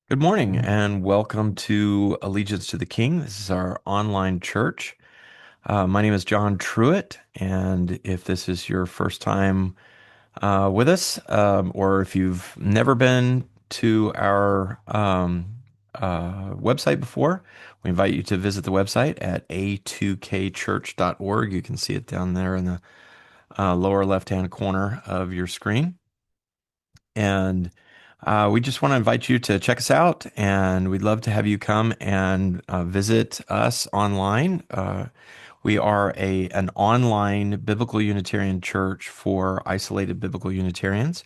Good morning and welcome to Allegiance to the King. This is our online church. My name is John Truitt, and if this is your first time with us, or if you've never been to our website before, we invite you to visit the website at a2kchurch.org. You can see it down there in the lower left-hand corner of your screen. And we just want to invite you to check us out, and we'd love to have you come and visit us online. We are an online Biblical Unitarian church for isolated Biblical Unitarians.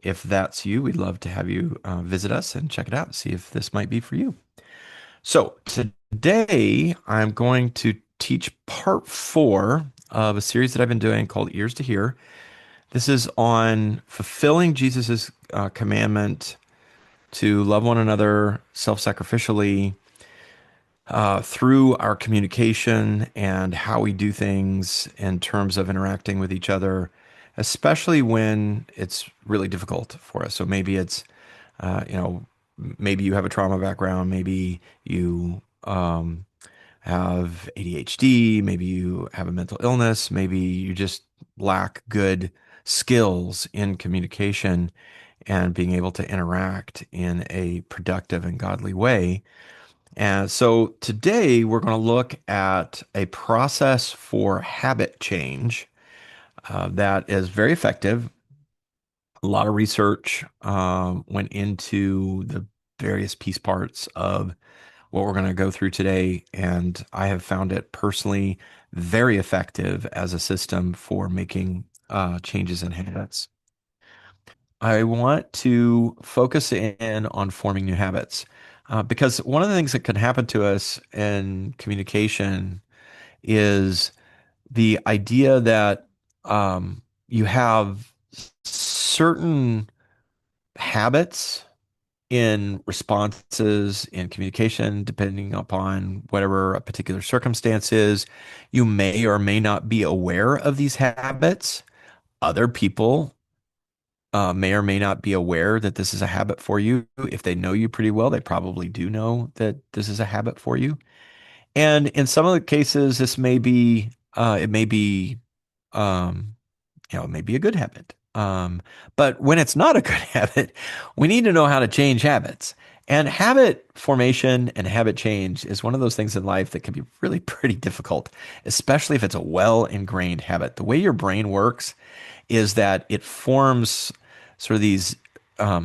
If that's you, we'd love to have you visit us and check it out, see if this might be for you. So today I'm going to teach part 4 of a series that I've been doing called Ears to Hear. This is on fulfilling Jesus's commandment to love one another self-sacrificially through our communication and how we do things in terms of interacting with each other, especially when it's really difficult for us. So maybe it's, you know, maybe you have a trauma background, maybe you have ADHD, maybe you have a mental illness, maybe you just lack good skills in communication and being able to interact in a productive and godly way. And so today we're going to look at a process for habit change that is very effective. A lot of research went into the various piece parts of what we're going to go through today, and I have found it personally very effective as a system for making changes in habits. I want to focus in on forming new habits because one of the things that can happen to us in communication is the idea that you have certain habits in responses in communication, depending upon whatever a particular circumstance is. You may or may not be aware of these habits. Other people may or may not be aware that this is a habit for you. If they know you pretty well, they probably do know that this is a habit for you. And in some of the cases, this may be, it may be, um, it may be a good habit. But when it's not a good habit, we need to know how to change habits. And habit formation and habit change is one of those things in life that can be really pretty difficult, especially if it's a well ingrained habit. The way your brain works is that it forms sort of these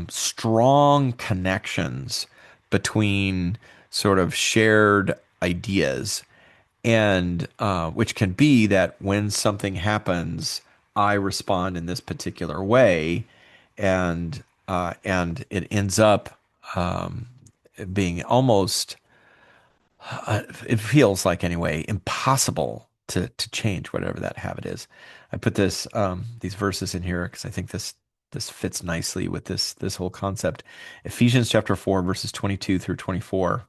strong connections between sort of shared ideas, and which can be that when something happens, I respond in this particular way, and it ends up being almost it feels like anyway impossible to change whatever that habit is. I put this these verses in here because I think this fits nicely with this whole concept. Ephesians chapter 4 verses 22 through 24.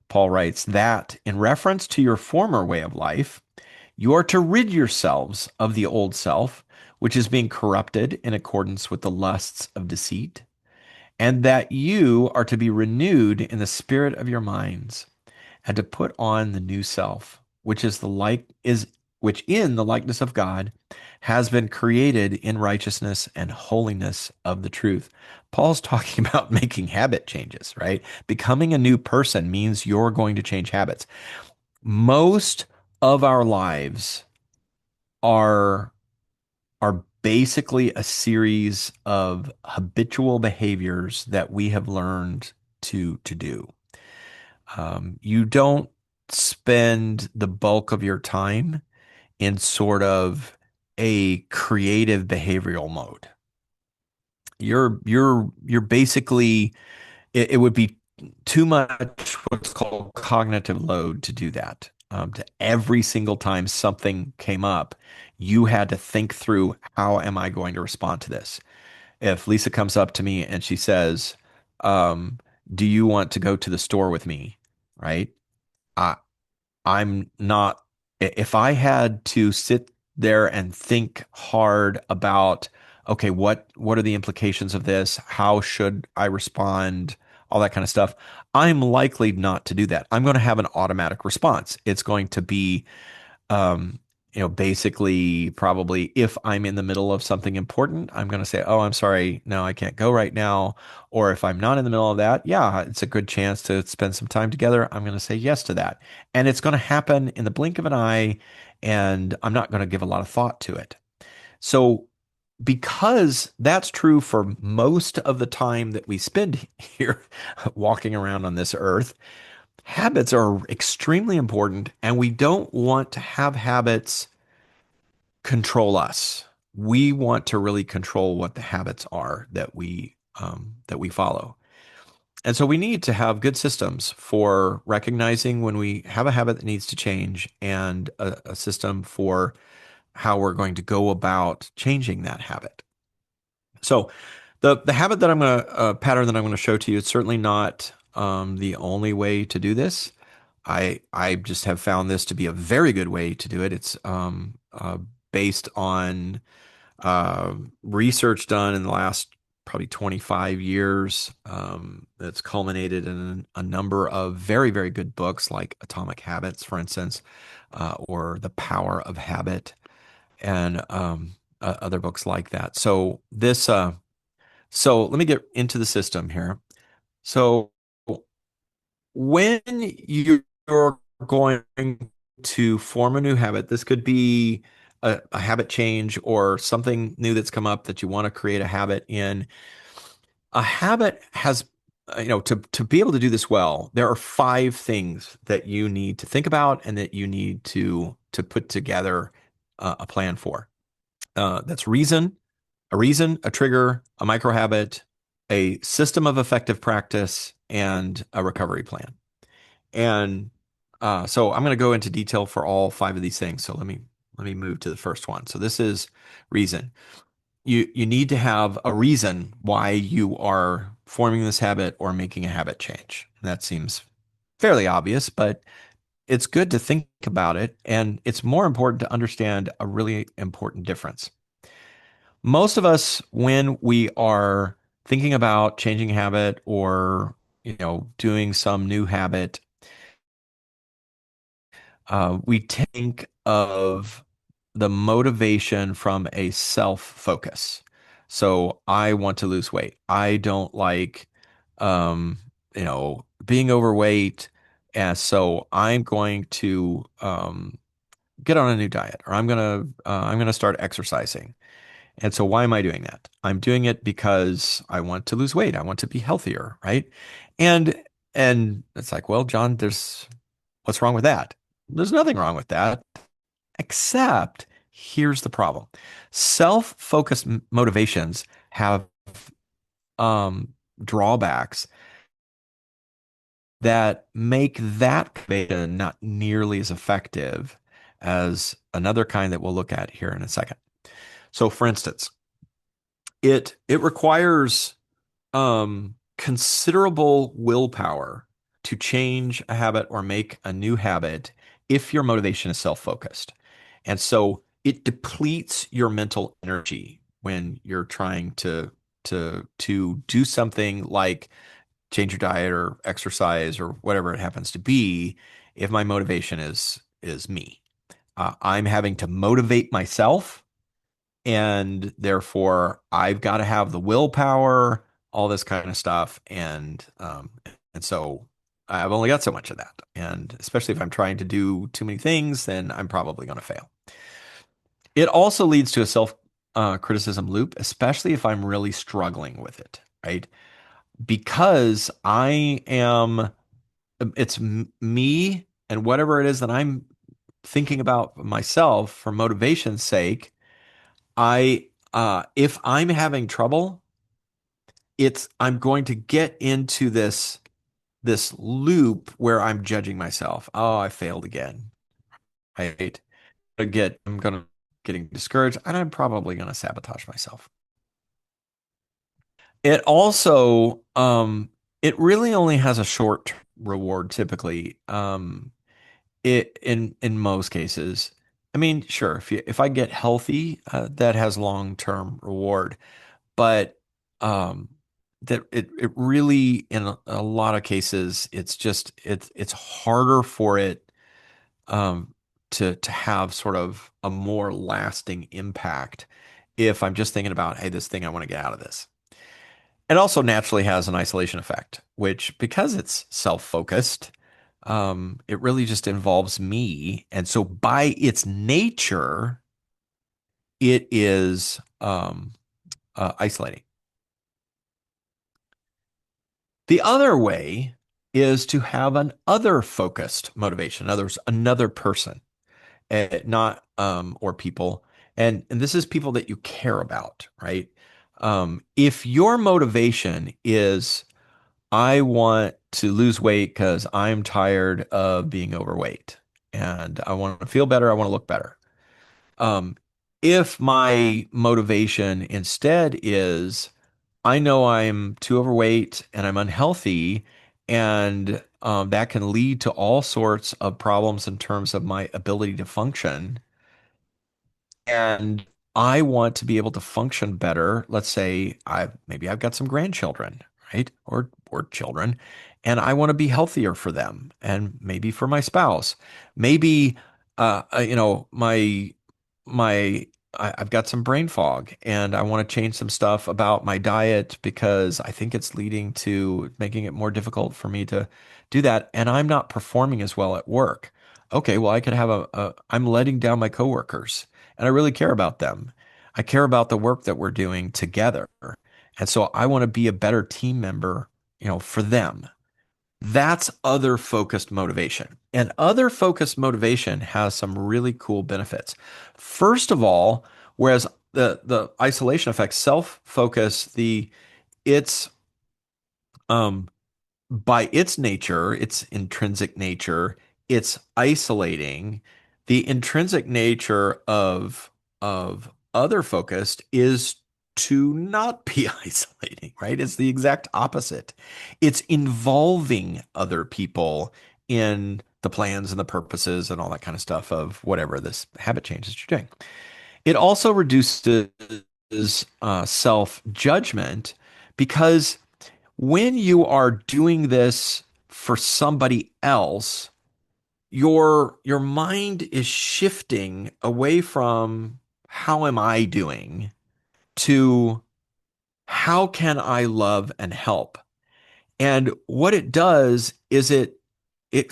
Paul writes that in reference to your former way of life, you are to rid yourselves of the old self, which is being corrupted in accordance with the lusts of deceit, and that you are to be renewed in the spirit of your minds and to put on the new self, which in the likeness of God has been created in righteousness and holiness of the truth. Paul's talking about making habit changes, right? Becoming a new person means you're going to change habits. Most of our lives are are basically a series of habitual behaviors that we have learned to do. You don't spend the bulk of your time in sort of a creative behavioral mode. You're basically it would be too much what's called cognitive load to do that. To every single time something came up, you had to think through how am I going to respond to this? If Lisa comes up to me and she says, "Do you want to go to the store with me?" Right? I I'm not, if I had to sit there and think hard about, okay, what are the implications of this? How should I respond? all that kind of stuff. I'm likely not to do that. I'm going to have an automatic response. It's going to be um, basically probably if I'm in the middle of something important, I'm going to say, "Oh, I'm sorry, no, I can't go right now." Or if I'm not in the middle of that, yeah, it's a good chance to spend some time together. I'm going to say yes to that. And it's going to happen in the blink of an eye, and I'm not going to give a lot of thought to it. So, because that's true for most of the time that we spend here walking around on this earth, habits are extremely important, and we don't want to have habits control us. We want to really control what the habits are that we follow. And so we need to have good systems for recognizing when we have a habit that needs to change and a system for how we're going to go about changing that habit. So the habit that I'm going to pattern that I'm going to show to you, it's certainly not the only way to do this. I just have found this to be a very good way to do it. It's based on uh, research done in the last probably 25 years. That's culminated in a number of very, very good books like Atomic Habits, for instance, or The Power of Habit, and other books like that. So let me get into the system here. So when you're going to form a new habit, this could be a habit change or something new that's come up that you want to create a habit in. A habit has, to be able to do this well, there are five things that you need to think about and that you need to put together a plan for. That's reason, a trigger, a micro habit, a system of effective practice, and a recovery plan. And so I'm going to go into detail for all five of these things. So let me move to the first one. So this is reason. You need to have a reason why you are forming this habit or making a habit change. That seems fairly obvious, but it's good to think about it. And it's more important to understand a really important difference. Most of us, when we are thinking about changing a habit or doing some new habit, we think of the motivation from a self focus. So I want to lose weight. I don't like, um, being overweight, and so I'm going to get on a new diet, or I'm gonna start exercising. And so why am I doing that? I'm doing it because I want to lose weight. I want to be healthier, right? And and it's like, well, John, there's what's wrong with that? There's nothing wrong with that, except here's the problem. Self-focused motivations have drawbacks that make that motivation not nearly as effective as another kind that we'll look at here in a second. So for instance, it requires considerable willpower to change a habit or make a new habit if your motivation is self-focused. And so it depletes your mental energy when you're trying to do something like change your diet or exercise or whatever it happens to be if my motivation is me. I'm having to motivate myself, and therefore I've got to have the willpower, all this kind of stuff, and so I've only got so much of that, and especially if I'm trying to do too many things, then I'm probably going to fail. It also leads to a self criticism loop, especially if I'm really struggling with it, right? Because it's me and whatever it is that I'm thinking about myself for motivation's sake. If I'm having trouble, I'm going to get into this loop where I'm judging myself. Oh, I failed again. Right? I'm gonna getting discouraged, and I'm probably gonna sabotage myself. It also, it really only has a short reward typically. In most cases. I mean, sure, if I get healthy, that has long-term reward. But um, that it really, in a lot of cases, it's harder for it um, to have sort of a more lasting impact if I'm just thinking about, hey, this thing I want to get out of this. It also naturally has an isolation effect, which because it's self-focused, it really just involves me, and so by its nature, it is isolating. The other way is to have an other focused motivation. In other words, another person, not or people, and this is people that you care about, right? If your motivation is I want to lose weight because I'm tired of being overweight and I want to feel better, I want to look better. Um, if my motivation instead is I know I'm too overweight and I'm unhealthy, and that can lead to all sorts of problems in terms of my ability to function. And I want to be able to function better. Let's say maybe I've got some grandchildren, right? Or children, and I want to be healthier for them and maybe for my spouse. Maybe my I've got some brain fog and I want to change some stuff about my diet because I think it's leading to making it more difficult for me to do that. And I'm not performing as well at work. Okay, well, I could have I'm letting down my coworkers and I really care about them. I care about the work that we're doing together. And so I want to be a better team member, for them. That's other focused motivation. And other focused motivation has some really cool benefits. First of all, whereas the isolation effect, self-focus, it's um by its nature, its intrinsic nature, it's isolating. The intrinsic nature of other focused is to not be isolating, right? It's the exact opposite. It's involving other people in the plans and the purposes and all that kind of stuff of whatever this habit change that you're doing. It also reduces self-judgment because when you are doing this for somebody else, your mind is shifting away from how am I doing to how can I love and help? And what it does is it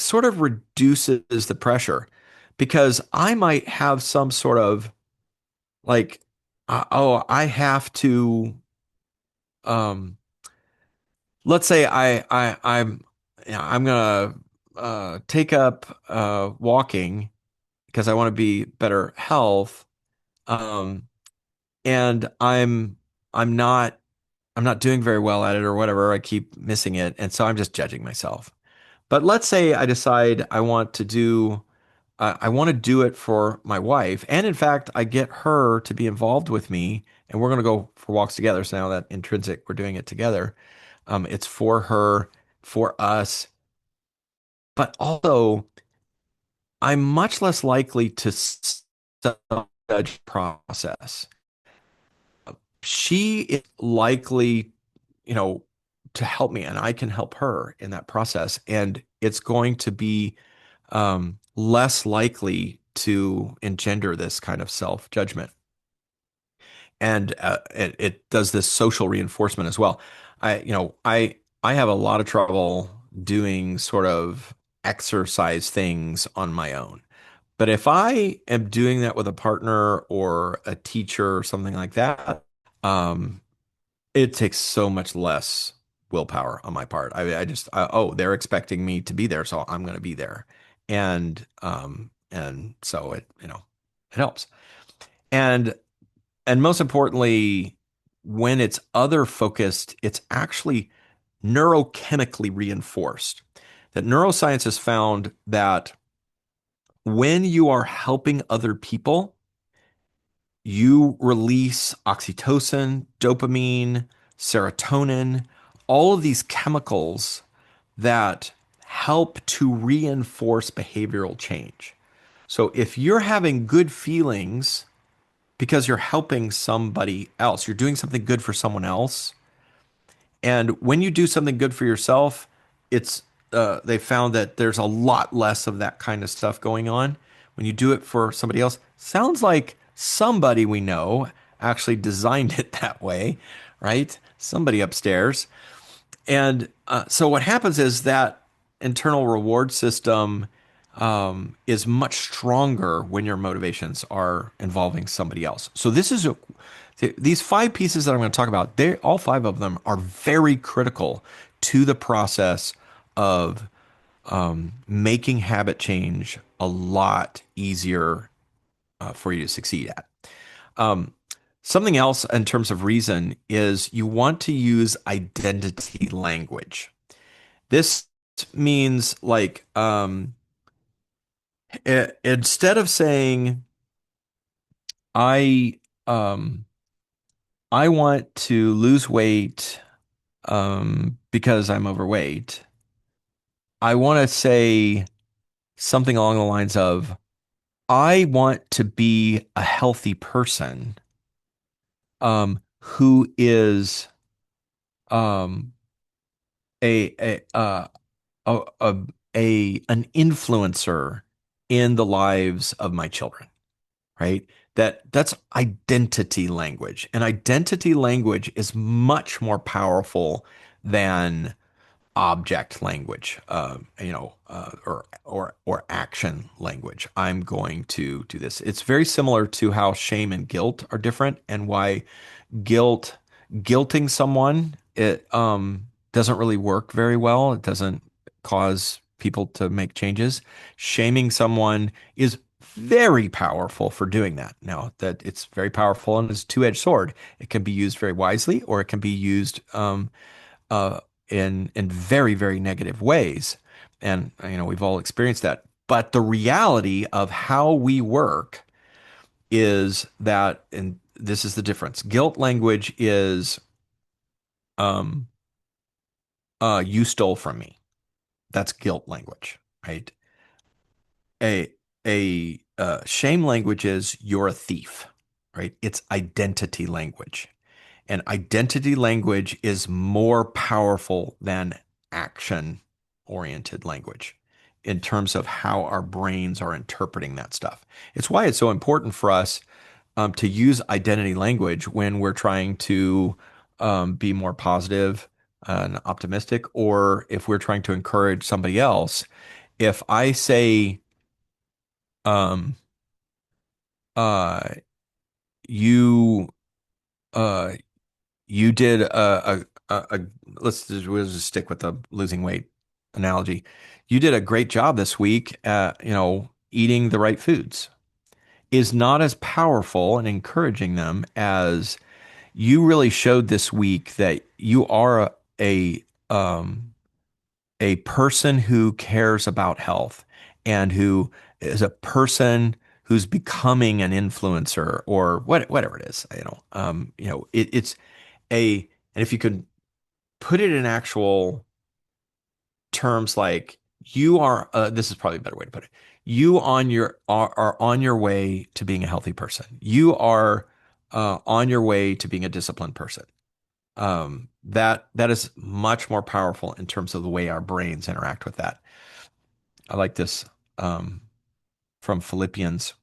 sort of reduces the pressure because I might have some sort of like oh, I have to um let's say I'm gonna take up walking because I want to be better health, um, and I'm not doing very well at it or whatever. I keep missing it, and so I'm just judging myself. But let's say I decide I want to do it for my wife, and in fact, I get her to be involved with me, and we're gonna go for walks together. So now that intrinsic, we're doing it together. It's for her, for us, but also I'm much less likely to self-judge process. She is likely, you know, to help me, and I can help her in that process. And it's going to be less likely to engender this kind of self-judgment. And it does this social reinforcement as well. I have a lot of trouble doing sort of exercise things on my own. But if I am doing that with a partner or a teacher or something like that, um, it takes so much less willpower on my part. Oh, they're expecting me to be there, so I'm going to be there, and so it helps. And and most importantly, when it's other focused, it's actually neurochemically reinforced. That neuroscience has found that when you are helping other people, you release oxytocin, dopamine, serotonin, all of these chemicals that help to reinforce behavioral change. So if you're having good feelings because you're helping somebody else, you're doing something good for someone else, And when you do something good for yourself, it's they found that there's a lot less of that kind of stuff going on. When you do it for somebody else, sounds like somebody we know actually designed it that way, right? Somebody upstairs. And so what happens is that internal reward system is much stronger when your motivations are involving somebody else. So these five pieces that I'm going to talk about, they all five of them are very critical to the process of making habit change a lot easier for you to succeed at. Um, Something else in terms of reason is you want to use identity language. This means like instead of saying I um, I want to lose weight because I'm overweight, I want to say something along the lines of I want to be a healthy person who is um, a, a, uh, a an influencer in the lives of my children, right? That's identity language. And identity language is much more powerful than object language, or action language. I'm going to do this. It's very similar to how shame and guilt are different, and why guilt guilting someone, it doesn't really work very well. It doesn't cause people to make changes. Shaming someone is very powerful for doing that. Now, that it's very powerful and it's a two-edged sword. It can be used very wisely, or it can be used uh, in very, very negative ways. And we've all experienced that. But the reality of how we work is that, and this is the difference. Guilt language is um you stole from me. That's guilt language, right? A shame language is you're a thief, right? It's identity language. And identity language is more powerful than action oriented language in terms of how our brains are interpreting that stuff. It's why it's so important for us to use identity language when we're trying to be more positive and optimistic, or if we're trying to encourage somebody else. If I say, um, uh, you, uh, you did we'll just stick with the losing weight analogy. You did a great job this week at, eating the right foods, is not as powerful and encouraging them as you really showed this week that you are a person who cares about health, and who is a person who's becoming an influencer, or whatever it is. It's a, and if you could put it in actual terms, like you are, this is probably a better way to put it. You are on your way to being a healthy person. You are on your way to being a disciplined person. That is much more powerful in terms of the way our brains interact with that. I like this um, from Philippians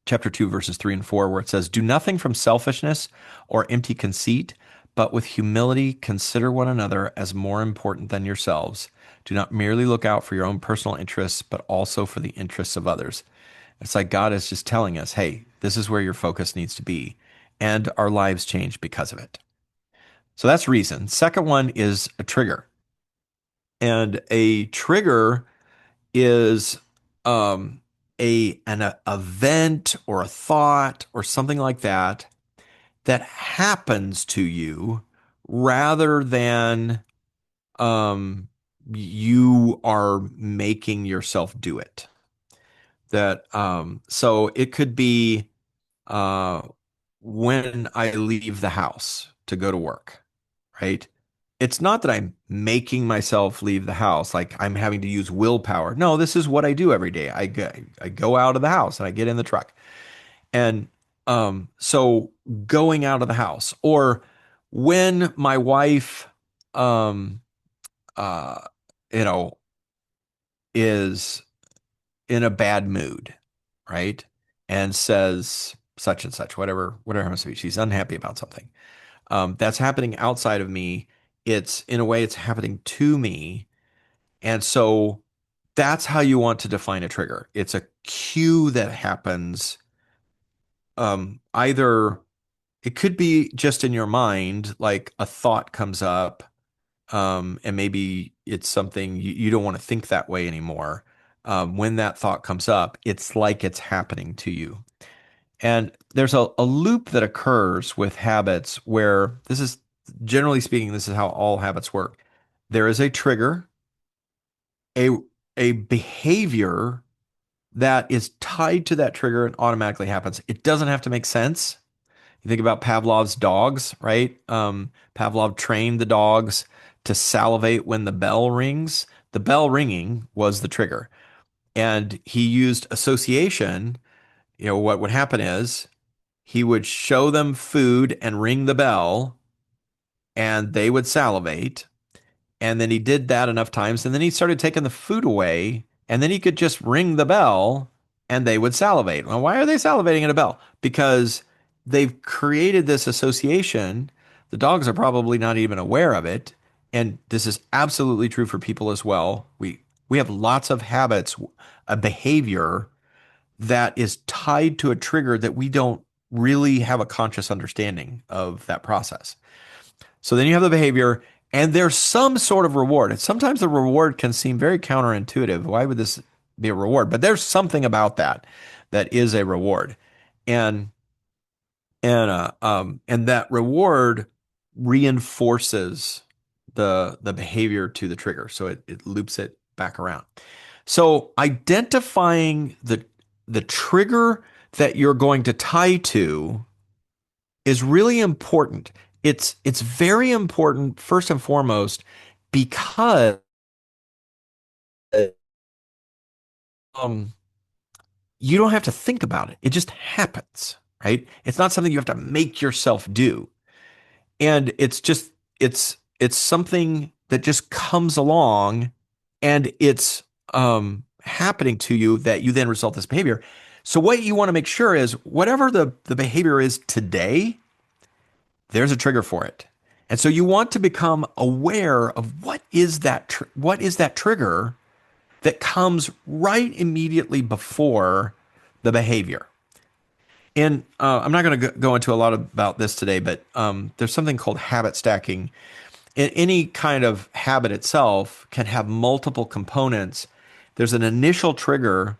chapter 2, verses 3 and 4, where it says, "Do nothing from selfishness or empty conceit, but with humility consider one another as more important than yourselves. Do not merely look out for your own personal interests, but also for the interests of others." It's like God is just telling us, hey, this is where your focus needs to be. And our lives change because of it. So that's reason. Second one is a trigger. And a trigger is an event or a thought or something like that that happens to you, rather than you are making yourself do it. So it could be uh, when I leave the house to go to work, right? It's not that I'm making myself leave the house, like I'm having to use willpower. No, this is what I do every day. I go out of the house and I get in the truck. And so going out of the house, or when my wife, um, uh, you know, is in a bad mood, right? And says such and such, whatever happens to be, she's unhappy about something. That's happening outside of me. It's in a way, it's happening to me. And so that's how you want to define a trigger. It's a cue that happens. Either it could be just in your mind, like a thought comes up, and maybe it's something you don't want to think that way anymore. When that thought comes up, it's like it's happening to you. And there's a loop that occurs with habits where this is, generally speaking, this is how all habits work. There is a trigger, a a behavior that is tied to that trigger and automatically happens. It doesn't have to make sense. You think about Pavlov's dogs, right? Pavlov trained the dogs to salivate when the bell rings. The bell ringing was the trigger. And he used association. What would happen is he would show them food and ring the bell, and they would salivate. And then he did that enough times, and then he started taking the food away, and then he could just ring the bell and they would salivate. Well, why are they salivating at a bell? Because they've created this association. The dogs are probably not even aware of it. And this is absolutely true for people as well. We have lots of habits, a behavior that is tied to a trigger that we don't really have a conscious understanding of that process. So then you have the behavior, and there's some sort of reward. And sometimes the reward can seem very counterintuitive. Why would this be a reward? But there's something about that that is a reward. And and that reward reinforces the behavior to the trigger. So it loops it back around. So identifying the trigger that you're going to tie to is really important. It's very important first and foremost because um, you don't have to think about it. It just happens, right? It's not something you have to make yourself do. And it's something that just comes along, and it's happening to you that you then result this behavior. So what you want to make sure is whatever the behavior is today, there's a trigger for it. And so you want to become aware of what is that trigger that comes right immediately before the behavior. And I'm not going to go into a lot about this today, but there's something called habit stacking. Any kind of habit itself can have multiple components. There's an initial trigger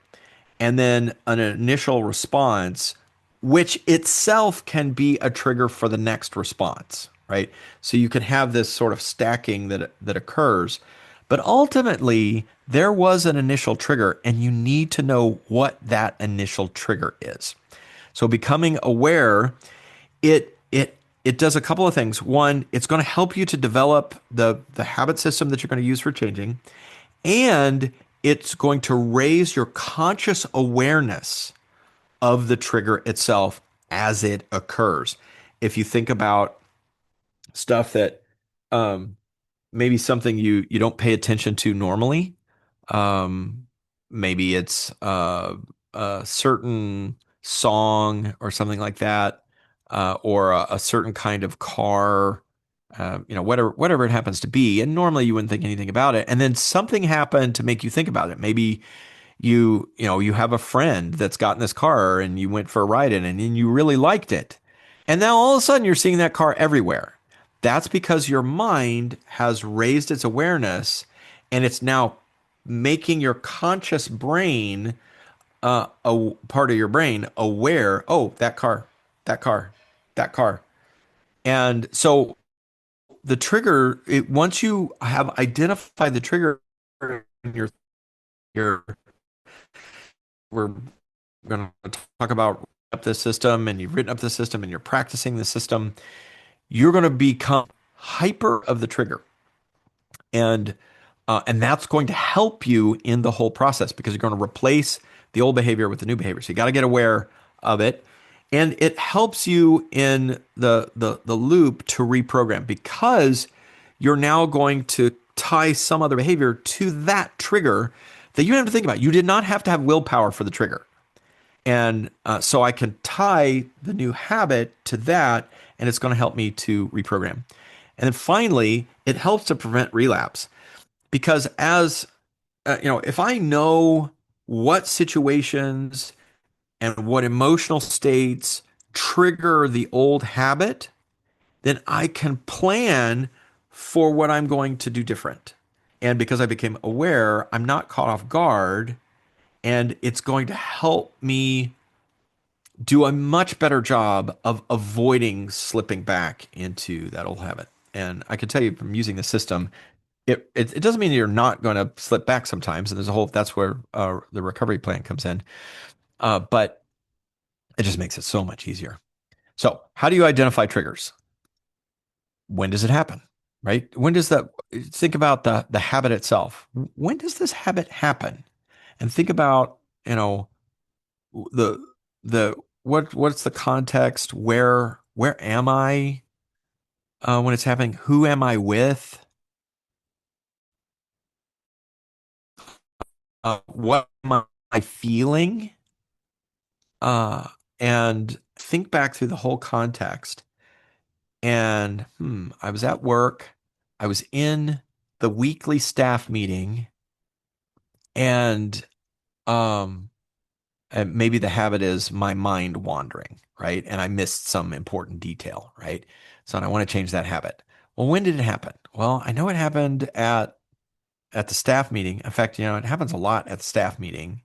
and then an initial response, which itself can be a trigger for the next response, right? So you can have this sort of stacking that occurs. But ultimately, there was an initial trigger, and you need to know what that initial trigger is. So becoming aware, it does a couple of things. One, it's going to help you to develop the habit system that you're going to use for changing, and it's going to raise your conscious awareness of the trigger itself as it occurs. If you think about stuff that um, maybe something you don't pay attention to normally, um, maybe it's a certain song or something like that, or a certain kind of car, whatever it happens to be. And normally you wouldn't think anything about it. And then something happened to make you think about it. Maybe you have a friend that's gotten this car and you went for a ride in it and you really liked it. And now all of a sudden you're seeing that car everywhere. That's because your mind has raised its awareness, and it's now making your conscious brain, a part of your brain, aware. Oh, that car, that car, that car. And so the trigger, once you have identified the trigger in your we're going to talk about up this system, and you've written up the system and you're practicing the system, you're going to become hyper of the trigger. And that's going to help you in the whole process because you're going to replace the old behavior with the new behavior. So you got to get aware of it. And it helps you in the loop to reprogram because you're now going to tie some other behavior to that trigger that you don't have to think about. You did not have to have willpower for the trigger. And so I can tie the new habit to that, and it's going to help me to reprogram. And then finally, it helps to prevent relapse because as if I know what situations and what emotional states trigger the old habit, then I can plan for what I'm going to do different. And because I became aware, I'm not caught off guard, and it's going to help me do a much better job of avoiding slipping back into that old habit. And I can tell you from using the system, it doesn't mean you're not going to slip back sometimes. And there's a whole, that's where the recovery plan comes in. But it just makes it so much easier. So, how do you identify triggers? When does it happen? Right? When does that, think about the habit itself. When does this habit happen? And think about, you know, the the what's the context? Where am I when it's happening? Who am I with? What am I feeling? Uh, and think back through the whole context. And I was at work. I was in the weekly staff meeting, and um, and maybe the habit is my mind wandering, right? And I missed some important detail, right? So I want to change that habit. Well, when did it happen? Well, I know it happened at the staff meeting. In fact, it happens a lot at the staff meeting.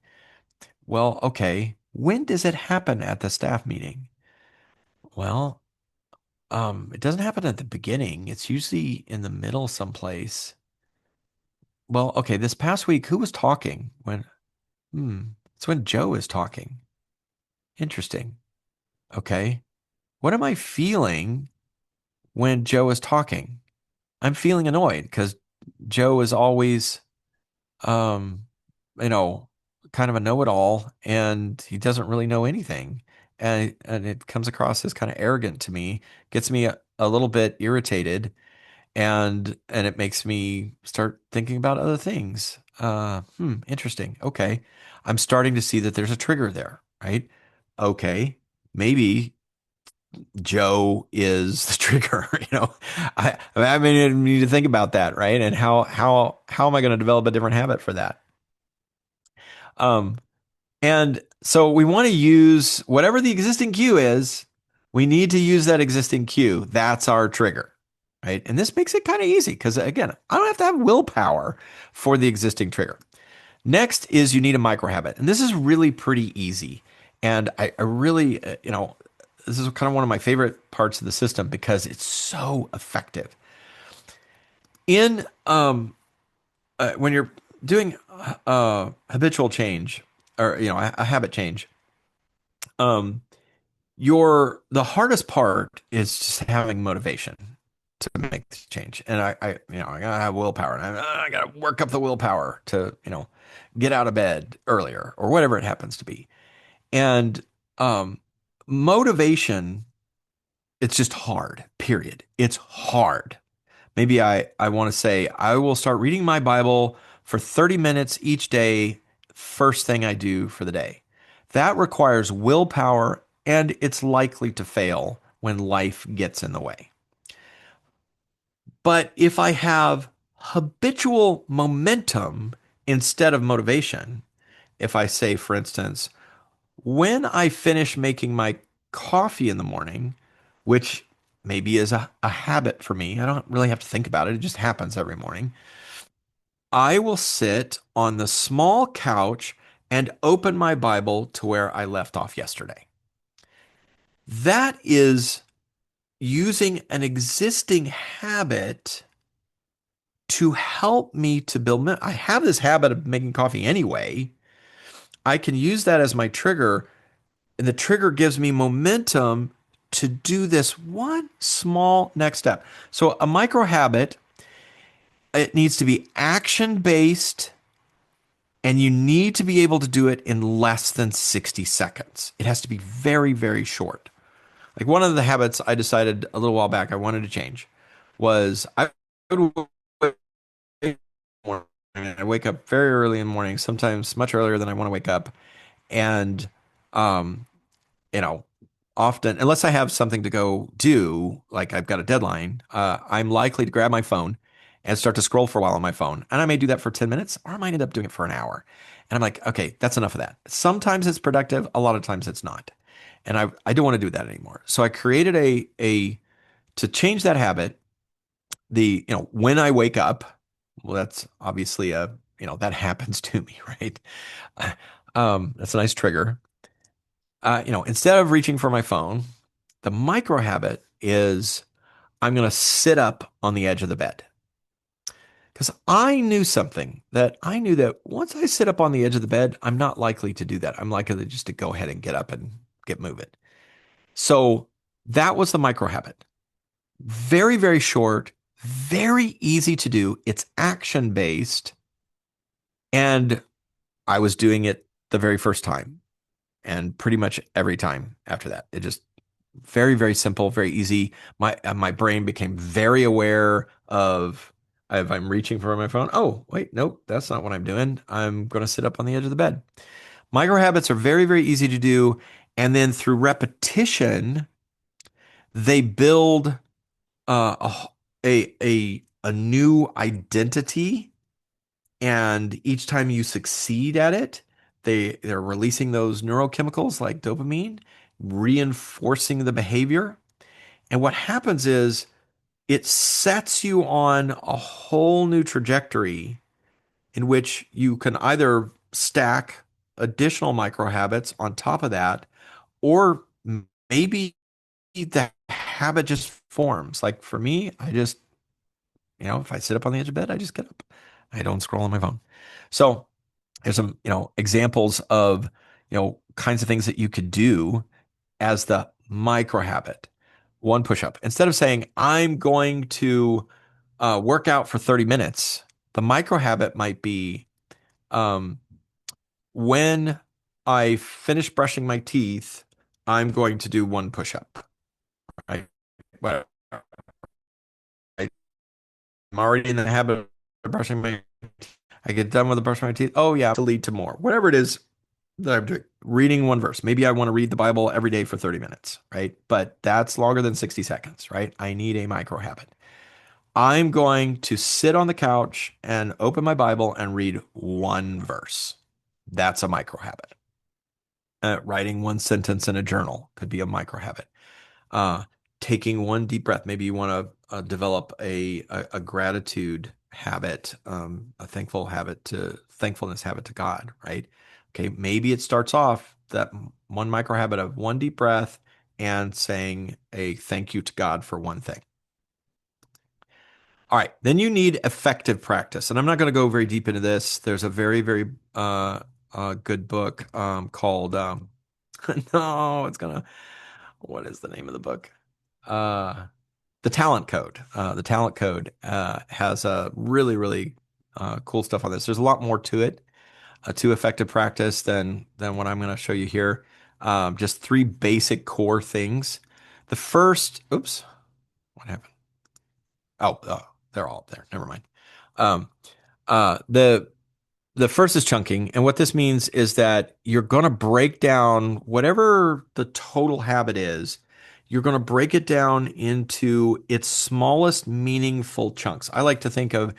Well, okay, when does it happen at the staff meeting? Well, it doesn't happen at the beginning. It's usually in the middle someplace. Well, okay, this past week, who was talking when? It's when Joe is talking. Interesting. Okay. What am I feeling when Joe is talking? I'm feeling annoyed because Joe is always, um, you know, kind of a know-it-all, and he doesn't really know anything. And it comes across as kind of arrogant to me, gets me a little bit irritated, and it makes me start thinking about other things. Interesting. Okay. I'm starting to see that there's a trigger there, right? Okay. Maybe Joe is the trigger. I mean, I need to think about that, right? And how am I going to develop a different habit for that? Um, and so we want to use whatever the existing cue is. We need to use that existing cue. That's our trigger, right? And this makes it kind of easy because again, I don't have to have willpower for the existing trigger. Next is you need a micro habit, and this is really pretty easy. And I really, this is kind of one of my favorite parts of the system because it's so effective. In when you're doing habitual change or a habit change, um, the hardest part is just having motivation to make the change. And I gotta have willpower, and I gotta work up the willpower to get out of bed earlier or whatever it happens to be. And um, motivation, it's just hard, period. It's hard. Maybe I want to say, I will start reading my Bible for 30 minutes each day, first thing I do for the day. That requires willpower, and it's likely to fail when life gets in the way. But if I have habitual momentum instead of motivation, if I say, for instance, when I finish making my coffee in the morning, which maybe is a habit for me, I don't really have to think about it. It just happens every morning. I will sit on the small couch and open my Bible to where I left off yesterday. That is using an existing habit to help me to build. I have this habit of making coffee anyway. I can use that as my trigger, and the trigger gives me momentum to do this one small next step. So a micro habit, it needs to be action based And you need to be able to do it in less than 60 seconds. It has to be very, very short. Like one of the habits I decided a little while back I wanted to change was I would I wake up very early in the morning, sometimes much earlier than I want to wake up. And um, you know, often, unless I have something to go do, like I've got a deadline, I'm likely to grab my phone and start to scroll for a while on my phone. And I may do that for 10 minutes, or I might end up doing it for an hour. And I'm like, okay, that's enough of that. Sometimes it's productive, a lot of times it's not. And I don't want to do that anymore. So I created a to change that habit, when I wake up, well, that's obviously that happens to me, right? That's a nice trigger. Instead of reaching for my phone, the micro habit is I'm going to sit up on the edge of the bed. Because I knew that once I sit up on the edge of the bed, I'm not likely to do that. I'm likely just to go ahead and get up and get moving. So that was the micro habit. Very, very short, very easy to do. It's action based. And I was doing it the very first time and pretty much every time after that. It just very, very simple, very easy. My brain became very aware of if I'm reaching for my phone. Oh, wait, nope, that's not what I'm doing. I'm going to sit up on the edge of the bed. Micro habits are very, very easy to do. And then through repetition, they build a new identity. And each time you succeed at it, they're releasing those neurochemicals like dopamine, reinforcing the behavior. And what happens is it sets you on a whole new trajectory in which you can either stack additional micro habits on top of that, or maybe the habit just forms. Like for me, if I sit up on the edge of bed, I just get up. I don't scroll on my phone. So there's some, examples of, kinds of things that you could do as the micro habit. One push up. Instead of saying, I'm going to work out for 30 minutes, the micro habit might be um, when I finish brushing my teeth, I'm going to do one push up. Right? But I'm already in the habit of brushing my I get done with the brushing my teeth. Oh, yeah, to lead to more. Whatever it is that I'm doing, reading one verse. Maybe I want to read the Bible every day for 30 minutes, right? But that's longer than 60 seconds, right? I need a micro habit. I'm going to sit on the couch and open my Bible and read one verse. That's a micro habit. Writing one sentence in a journal could be a micro habit. Uh, Taking one deep breath. Maybe you want to develop a gratitude habit, a thankfulness habit to God, right? Okay, maybe it starts off that one micro habit of one deep breath and saying a thank you to God for one thing. All right, then you need effective practice. And I'm not going to go very deep into this. There's a very, very good book called, no, what is the name of the book? Uh, The Talent Code. The Talent Code has a really, really cool stuff on this. There's a lot more to it, to effective practice than what I'm going to show you here. Just three basic core things. The first, oops, what happened? Oh, they're all up there. Never mind. Um, the first is chunking, and what this means is that you're going to break down whatever the total habit is. You're going to break it down into its smallest meaningful chunks. I like to think of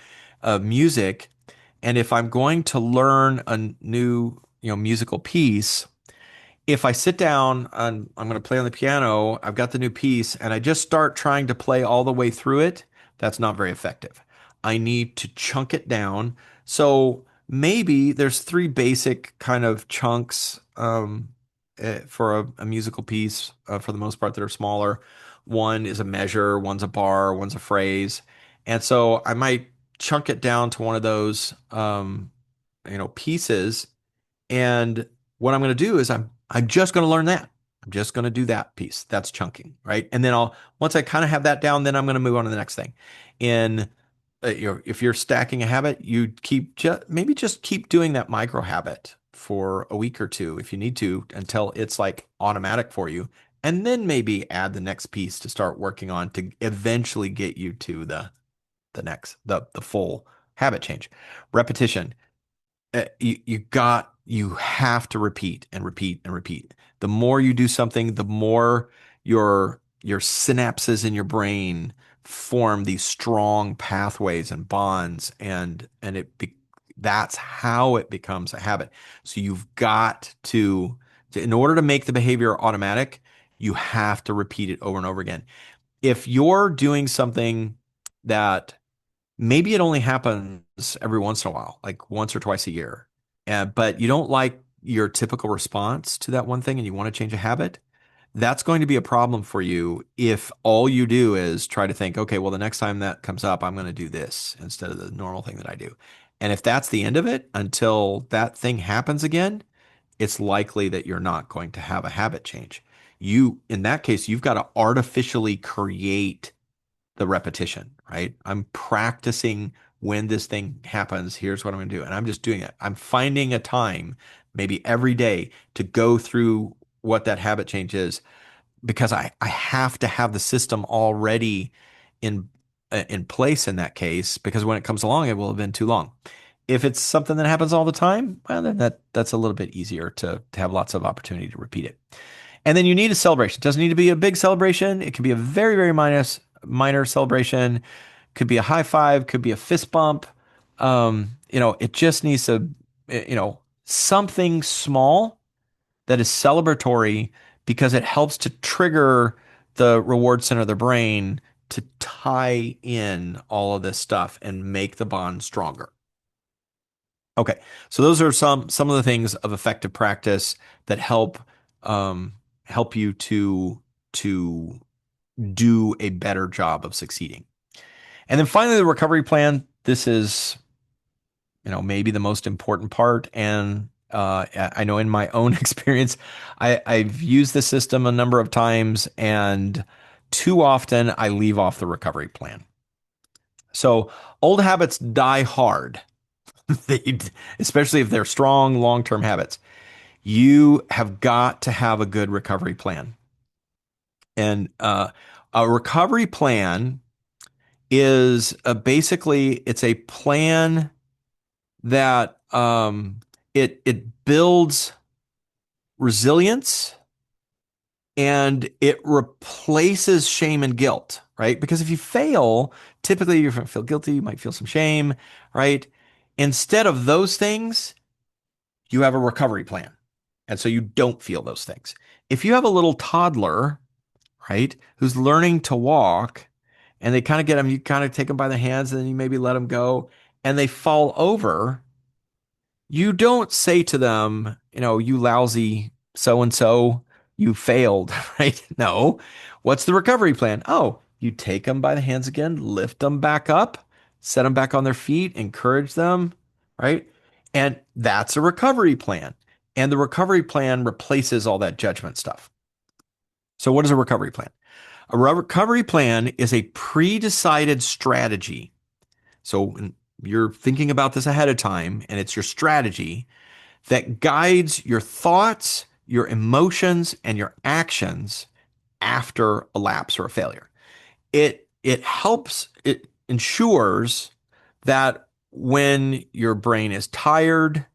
music, and if I'm going to learn a new, musical piece, if I sit down and I'm going to play on the piano, I've got the new piece, and I just start trying to play all the way through it, that's not very effective. I need to chunk it down. So maybe there's three basic kind of chunks for a musical piece, for the most part, that are smaller. One is a measure, one's a bar, one's a phrase. And so I might chunk it down to one of those, pieces, and what I'm going to do is I'm just going to learn that. I'm just going to do that piece. That's chunking, right? And then once I kind of have that down, then I'm going to move on to the next thing. In if you're stacking a habit, you keep maybe just keep doing that micro habit for a week or two if you need to until it's like automatic for you. And then maybe add the next piece to start working on to eventually get you to the full habit change. Repetition, you have to repeat and repeat and repeat. The more you do something, the more your synapses in your brain form these strong pathways and bonds, and that's how it becomes a habit. So you've got in order to make the behavior automatic, you have to repeat it over and over again. If you're doing something that maybe it only happens every once in a while, like once or twice a year. But you don't like your typical response to that one thing and you want to change a habit. That's going to be a problem for you if all you do is try to think, okay, well, the next time that comes up, I'm going to do this instead of the normal thing that I do. And if that's the end of it until that thing happens again, it's likely that you're not going to have a habit change. In that case, you've got to artificially create the repetition, right? I'm practicing when this thing happens. Here's what I'm going to do. And I'm just doing it. I'm finding a time, maybe every day, to go through what that habit change is because I have to have the system already in in place in that case because when it comes along, it will have been too long. If it's something that happens all the time, well, then that's a little bit easier to have lots of opportunity to repeat it. And then you need a celebration. It doesn't need to be a big celebration. It can be a very, very minor celebration. Could be a high five, could be a fist bump. It just needs to, something small that is celebratory because it helps to trigger the reward center of the brain to tie in all of this stuff and make the bond stronger. Okay, so those are some of the things of effective practice that help you to do a better job of succeeding. And then finally, the recovery plan. This is, maybe the most important part. And I know in my own experience, I've used the system a number of times, and too often I leave off the recovery plan. So old habits die hard. They, especially if they're strong long-term habits. You have got to have a good recovery plan. And a recovery plan is basically it's a plan that it builds resilience and it replaces shame and guilt, right? Because if you fail, typically you're going to feel guilty, you might feel some shame, right? Instead of those things, you have a recovery plan. And so you don't feel those things. If you have a little toddler, right, who's learning to walk, and they kind of get them, you kind of take them by the hands and then you maybe let them go and they fall over, you don't say to them, you lousy so and so, you failed, right? No. What's the recovery plan? Oh, you take them by the hands again, lift them back up, set them back on their feet, encourage them, right? And that's a recovery plan. And the recovery plan replaces all that judgment stuff. So, what is a recovery plan? A recovery plan is a pre-decided strategy. So you're thinking about this ahead of time, and it's your strategy that guides your thoughts, your emotions, and your actions after a lapse or a failure. It ensures that when your brain is tired,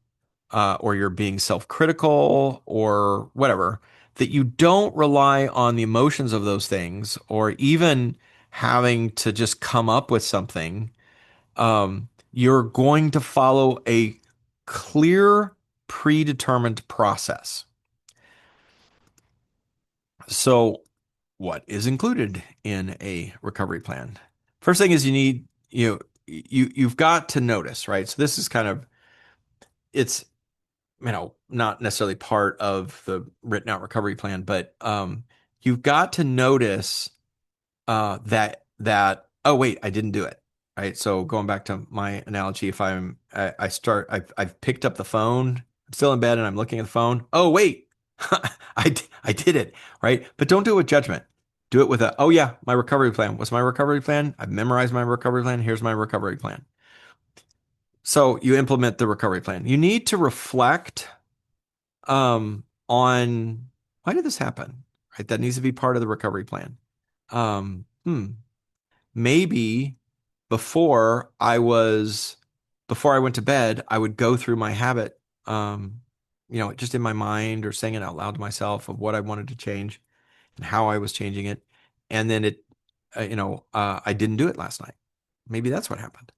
or you're being self-critical or whatever, that you don't rely on the emotions of those things or even having to just come up with something. You're going to follow a clear, predetermined process. So, what is included in a recovery plan? First thing is you've got to notice, right? So this is kind of it's not necessarily part of the written out recovery plan, but you've got to notice that oh wait, I didn't do it. Right. So going back to my analogy, if I've picked up the phone, I'm still in bed and I'm looking at the phone. Oh wait, I did it. Right. But don't do it with judgment. Do it with a, oh yeah, my recovery plan. What's my recovery plan? I've memorized my recovery plan. Here's my recovery plan. So you implement the recovery plan. You need to reflect on why did this happen? Right? That needs to be part of the recovery plan. Um, hmm, maybe before I was before I went to bed, I would go through my habit, just in my mind or saying it out loud to myself of what I wanted to change and how I was changing it. And then I didn't do it last night. Maybe that's what happened.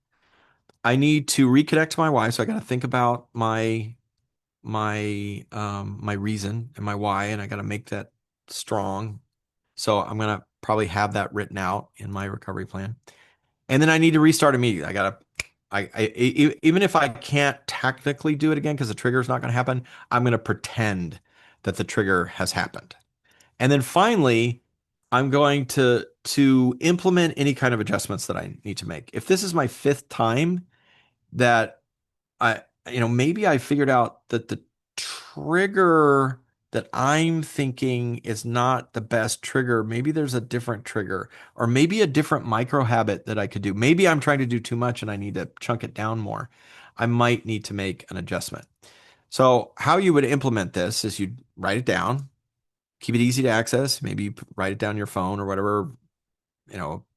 I need to reconnect to my why. So I got to think about my reason and my why, and I got to make that strong. So I'm gonna probably have that written out in my recovery plan. And then I need to restart immediately. Even if I can't technically do it again because the trigger is not going to happen, I'm going to pretend that the trigger has happened. And then finally, I'm going to implement any kind of adjustments that I need to make. If this is my fifth time that maybe I figured out that the trigger that I'm thinking is not the best trigger. Maybe there's a different trigger, or maybe a different micro habit that I could do. Maybe I'm trying to do too much and I need to chunk it down more. I might need to make an adjustment. So, how you would implement this is you'd write it down, keep it easy to access. Maybe you write it down on your phone or whatever,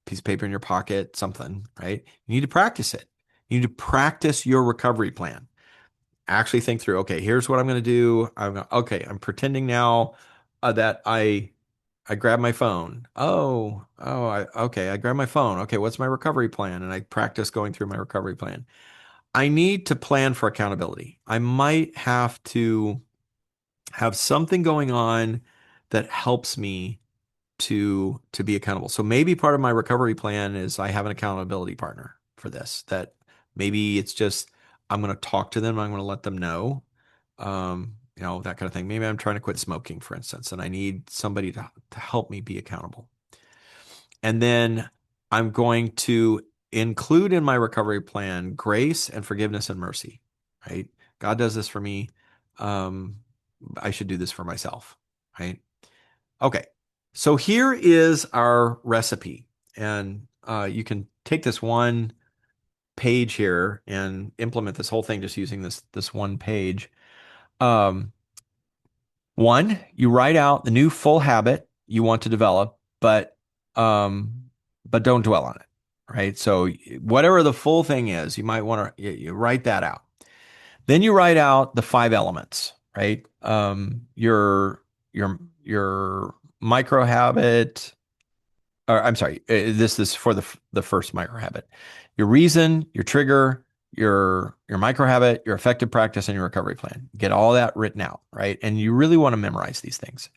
piece of paper in your pocket, something, right? You need to practice it. You need to practice your recovery plan. Actually think through, okay, here's what I'm going to do. I'm pretending now that I grab my phone. Okay, I grab my phone. Okay, what's my recovery plan? And I practice going through my recovery plan. I need to plan for accountability. I might have to have something going on that helps me to be accountable. So maybe part of my recovery plan is I have an accountability partner for this. That maybe it's just I'm going to talk to them. I'm going to let them know, that kind of thing. Maybe I'm trying to quit smoking, for instance, and I need somebody to help me be accountable. And then I'm going to include in my recovery plan grace and forgiveness and mercy, right? God does this for me. Um, I should do this for myself, right? Okay, so here is our recipe, and you can take this one page here and implement this whole thing just using this one page. Um, One, you write out the new full habit you want to develop, um, but don't dwell on it, right? So whatever the full thing is, you might want to you write that out. Then you write out the five elements, right? Your micro habit, or I'm sorry, this is for the first micro habit. Your reason, your trigger, your micro habit, your effective practice, and your recovery plan. Get all that written out, right? And you really want to memorize these things.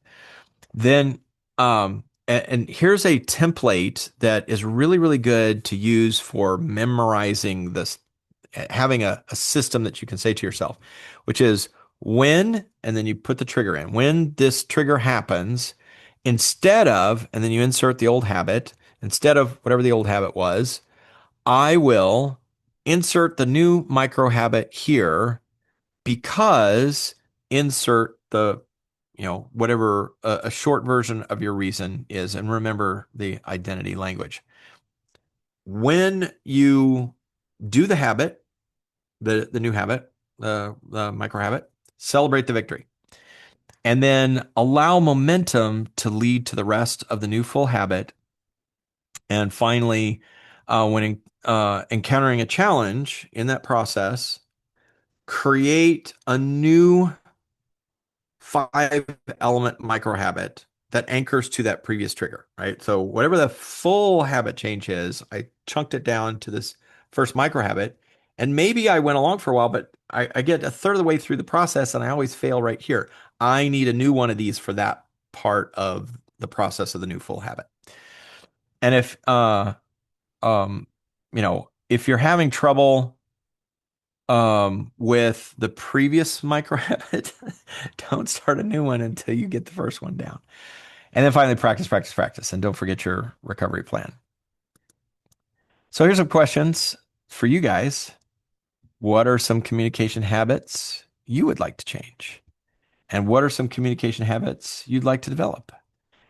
Then, and here's a template that is really, really good to use for memorizing this, having a system that you can say to yourself, which is when, and then you put the trigger in. When this trigger happens, instead of, and then you insert the old habit, instead of whatever the old habit was, I will insert the new micro habit here because insert the whatever a short version of your reason is, and remember the identity language. When you do the habit, the new habit, the micro habit, celebrate the victory, and then allow momentum to lead to the rest of the new full habit. And finally, when encountering a challenge in that process, create a new five element micro habit that anchors to that previous trigger, right? So whatever the full habit change is, I chunked it down to this first micro habit. And maybe I went along for a while, but I get a third of the way through the process and I always fail right here. I need a new one of these for that part of the process of the new full habit. And um, if you're having trouble with the previous micro habit, don't start a new one until you get the first one down. And then finally, practice, practice, practice. And don't forget your recovery plan. So here's some questions for you guys. What are some communication habits you would like to change? And what are some communication habits you'd like to develop?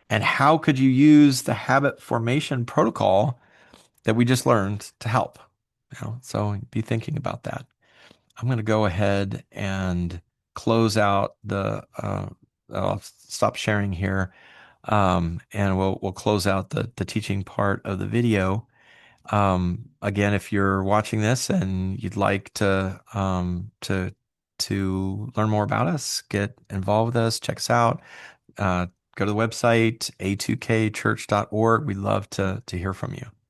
And how could you use the habit formation protocol that we just learned to help? So be thinking about that. I'm going to go ahead and close out I'll stop sharing here, and we'll close out the teaching part of the video. Again, if you're watching this and you'd like to learn more about us, get involved with us, check us out. Uh, Go to the website a2kchurch.org. We'd love to hear from you.